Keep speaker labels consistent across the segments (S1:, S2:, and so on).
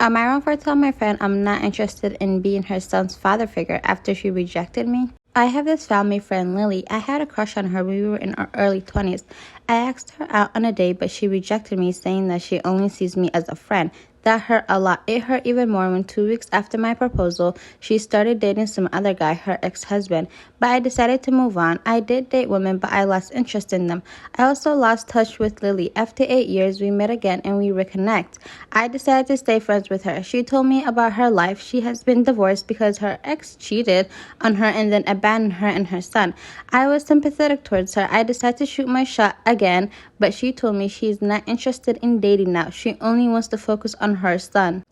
S1: Am I wrong for telling my friend I'm not interested in being her son's father figure after she rejected me? I have this family friend, Lily. I had a crush on her when we were in our early 20s. I asked her out on a date, but she rejected me, saying that she only sees me as a friend. That hurt a lot. It hurt even more when 2 weeks after my proposal, she started dating some other guy, her ex-husband. But I decided to move on. I did date women, but I lost interest in them. I also lost touch with Lily. After 8 years, we met again and we reconnect. I decided to stay friends with her. She told me about her life. She has been divorced because her ex cheated on her and then abandoned her and her son. I was sympathetic towards her. I decided to shoot my shot again, but she told me she's not interested in dating now. She only wants to focus on her son.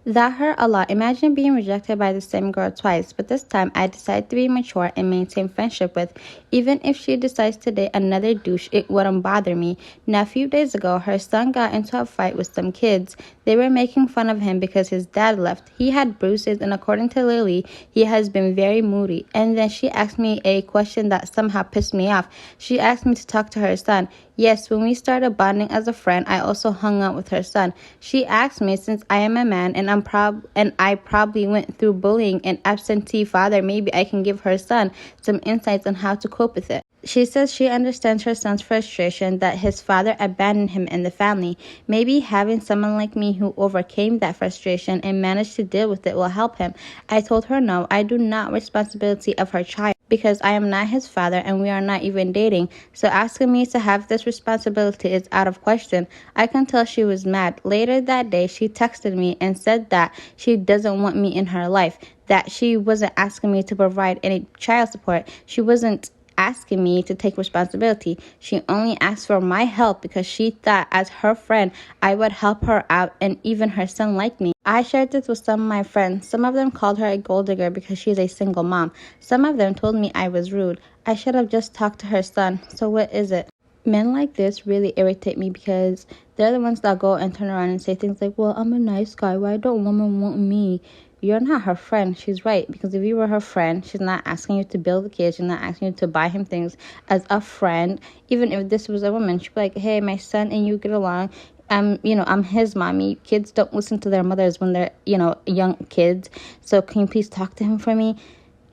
S1: That hurt a lot. Imagine being rejected by the same girl twice, but this time I decided to be mature and maintain friendship with. Even if she decides to date another douche, it wouldn't bother me. Now, a few days ago, her son got into a fight with some kids. They were making fun of him because his dad left. He had bruises, and according to Lily, he has been very moody. And then she asked me a question that somehow pissed me off. She asked me to talk to her son. Yes, when we started bonding as a friend, I also hung out with her son. She asked me, since I am a man and I probably went through bullying and absentee father, maybe I can give her son some insights on how to cope with it. She says she understands her son's frustration that his father abandoned him and the family. Maybe having someone like me who overcame that frustration and managed to deal with it will help him. I told her no, I do not responsibility of her child because I am not his father and we are not even dating. So asking me to have this responsibility is out of question. I can tell she was mad. Later that day, she texted me and said that she doesn't want me in her life, that she wasn't asking me to provide any child support. She wasn't asking me to take responsibility. She only asked for my help because she thought as her friend I would help her out, and even her son liked me. I shared this with some of my friends. Some of them called her a gold digger because she's a single mom. Some of them told me I was rude. I should have just talked to her son. So what is it? Men like this really irritate me because they're the ones that go and turn around and say things like, well, I'm a nice guy. Why don't women want me? You're not her friend. She's right. Because if you were her friend, she's not asking you to build the kids. She's not asking you to buy him things as a friend. Even if this was a woman, she'd be like, hey, my son and you get along. I'm his mommy. Kids don't listen to their mothers when they're, young kids. So can you please talk to him for me?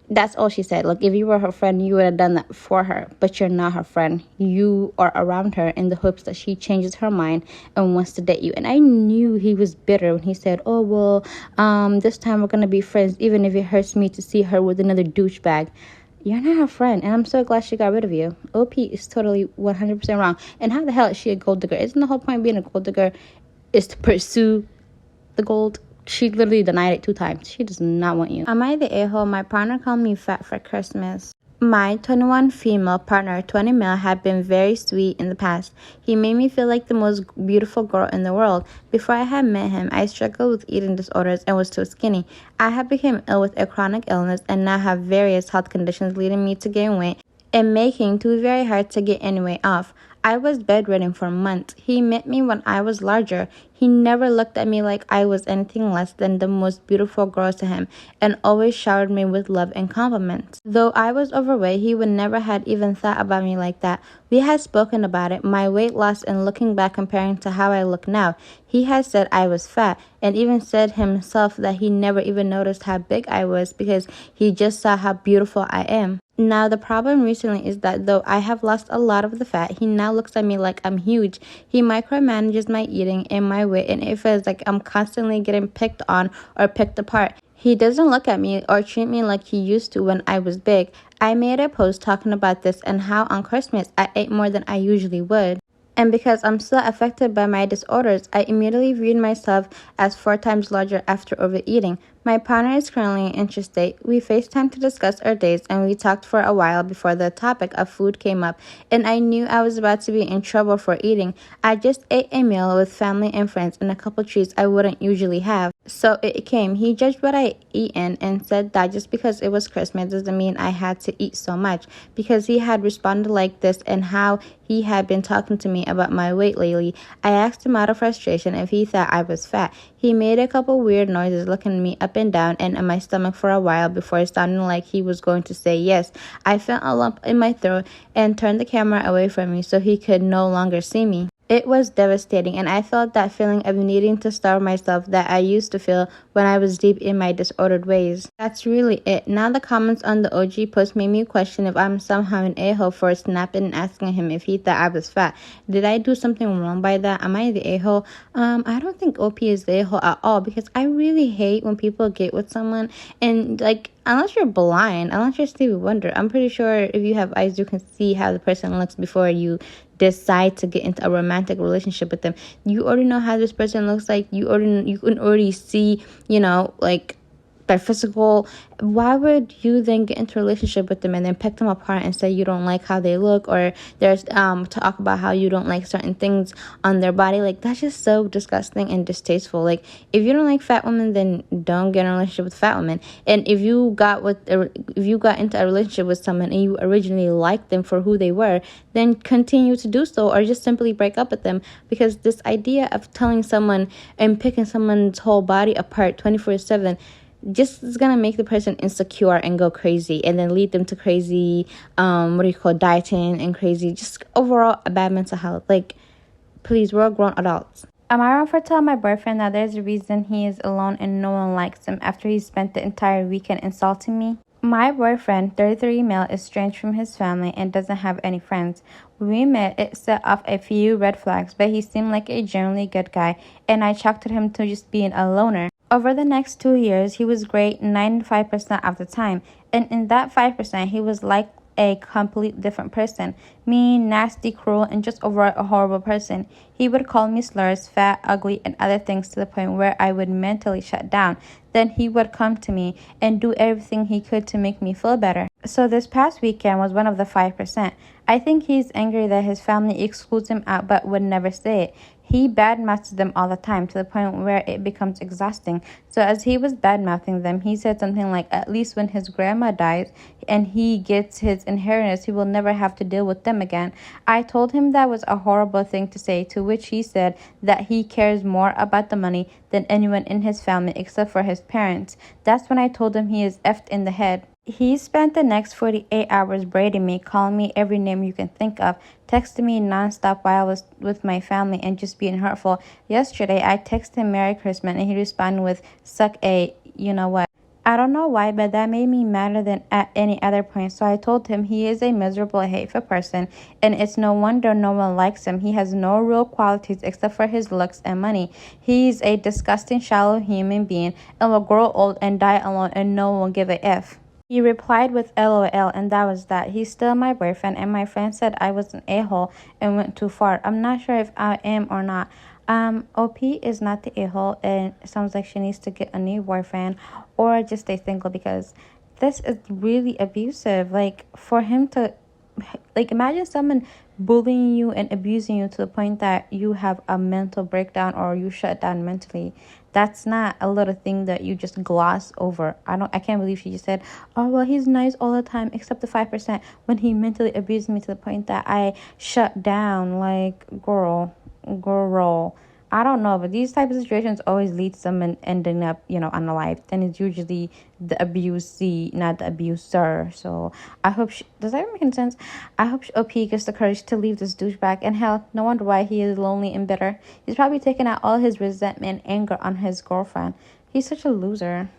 S1: That's all she said. Like, if you were her friend, you would have done that for her. But you're not her friend. You are around her in the hopes that she changes her mind and wants to date you. And I knew he was bitter when he said, oh, well, this time we're going to be friends, even if it hurts me to see her with another douchebag. You're not her friend, and I'm so glad she got rid of you. OP is totally 100% wrong. And how the hell is she a gold digger? Isn't the whole point of being a gold digger is to pursue the gold? She literally denied it 2 times. She does not want you. Am I the a-hole? My partner called me fat for Christmas. My 21 female partner, 20 male, had been very sweet in the past. He made me feel like the most beautiful girl in the world. Before I had met him, I struggled with eating disorders and was too skinny. I had become ill with a chronic illness and now have various health conditions leading me to gain weight and making it very hard to get any weight off. I was bedridden for months. He met me when I was larger. He never looked at me like I was anything less than the most beautiful girl to him, and always showered me with love and compliments. Though I was overweight, he would never had even thought about me like that. We had spoken about it, my weight loss, and looking back comparing to how I look now. He had said I was fat, and even said himself that he never even noticed how big I was because he just saw how beautiful I am. Now, the problem recently is that though I have lost a lot of the fat, he now looks at me like I'm huge. He micromanages my eating and my weight, and it feels like I'm constantly getting picked on or picked apart. He doesn't look at me or treat me like he used to when I was big. I made a post talking about this and how on Christmas I ate more than I usually would. And because I'm still affected by my disorders, I immediately viewed myself as 4 times larger after overeating. My partner is currently interested. We FaceTimed to discuss our dates, and we talked for a while before the topic of food came up, and I knew I was about to be in trouble for eating. I just ate a meal with family and friends and a couple treats I wouldn't usually have. So it came. He judged what I eaten and said that just because it was Christmas doesn't mean I had to eat so much, because he had responded like this and how he had been talking to me about my weight lately. I asked him out of frustration if he thought I was fat. He made a couple weird noises looking me up and down and in my stomach for a while before it sounded like he was going to say yes. I felt a lump in my throat and turned the camera away from me so he could no longer see me. It was devastating, and I felt that feeling of needing to starve myself that I used to feel when I was deep in my disordered ways. That's really it. Now the comments on the OG post made me question if I'm somehow an a-hole for snapping and asking him if he thought I was fat. Did I do something wrong by that? Am I the a-hole? I don't think OP is the a-hole at all, because I really hate when people get with someone and, like, unless you're blind, unless you're Stevie Wonder, I'm pretty sure if you have eyes, you can see how the person looks before you decide to get into a romantic relationship with them. You already know how this person looks like. You can already see, like, their physical. Why would you then get into a relationship with them and then pick them apart and say you don't like how they look, or there's talk about how you don't like certain things on their body? Like, that's just so disgusting and distasteful. Like, if you don't like fat women, then don't get in a relationship with fat women. And if you got into a relationship with someone and you originally liked them for who they were, then continue to do so, or just simply break up with them. Because this idea of telling someone and picking someone's whole body apart 24/7 just is gonna make the person insecure and go crazy, and then lead them to crazy dieting and crazy, just overall a bad mental health. Like, please, we're all grown adults. Am I wrong for telling my boyfriend that there's a reason he is alone and no one likes him after he spent the entire weekend insulting me? My boyfriend, 33 male, is estranged from his family and doesn't have any friends. When we met, it set off a few red flags, but he seemed like a generally good guy, and I chalked him to just being a loner. Over the next 2 years, he was great 95% of the time, and in that 5%, he was like a complete different person. Mean, nasty, cruel, and just overall a horrible person. He would call me slurs, fat, ugly, and other things, to the point where I would mentally shut down. Then he would come to me and do everything he could to make me feel better. So this past weekend was one of the 5%. I think he's angry that his family excludes him out but would never say it. He badmouths them all the time, to the point where it becomes exhausting. So as he was badmouthing them, he said something like, at least when his grandma dies and he gets his inheritance, he will never have to deal with them again. I told him that was a horrible thing to say, to which he said that he cares more about the money than anyone in his family except for his parents. That's when I told him he is effed in the head. He spent the next 48 hours braiding me, calling me every name you can think of, texting me nonstop while I was with my family, and just being hurtful. Yesterday, I texted him Merry Christmas, and he responded with, suck a, you know what. I don't know why, but that made me madder than at any other point. So I told him he is a miserable, hateful person, and it's no wonder no one likes him. He has no real qualities except for his looks and money. He's a disgusting, shallow human being and will grow old and die alone, and no one will give a F. He replied with LOL, and that was that. He's still my boyfriend, and my friend said I was an a-hole and went too far. I'm not sure if I am or not. OP is not the a-hole, and it sounds like she needs to get a new boyfriend or just stay single, because this is really abusive. Like, for him to, like, imagine someone bullying you and abusing you to the point that you have a mental breakdown or you shut down mentally. That's not a little thing that you just gloss over. I can't believe she just said, oh, well, he's nice all the time except the 5%, when he mentally abused me to the point that I shut down. Like, girl. I don't know, but these type of situations always lead to someone ending up, unalived. And it's usually the abusee, not the abuser. So I hope does that make any sense? I hope OP gets the courage to leave this douchebag. And hell, no wonder why he is lonely and bitter. He's probably taking out all his resentment and anger on his girlfriend. He's such a loser.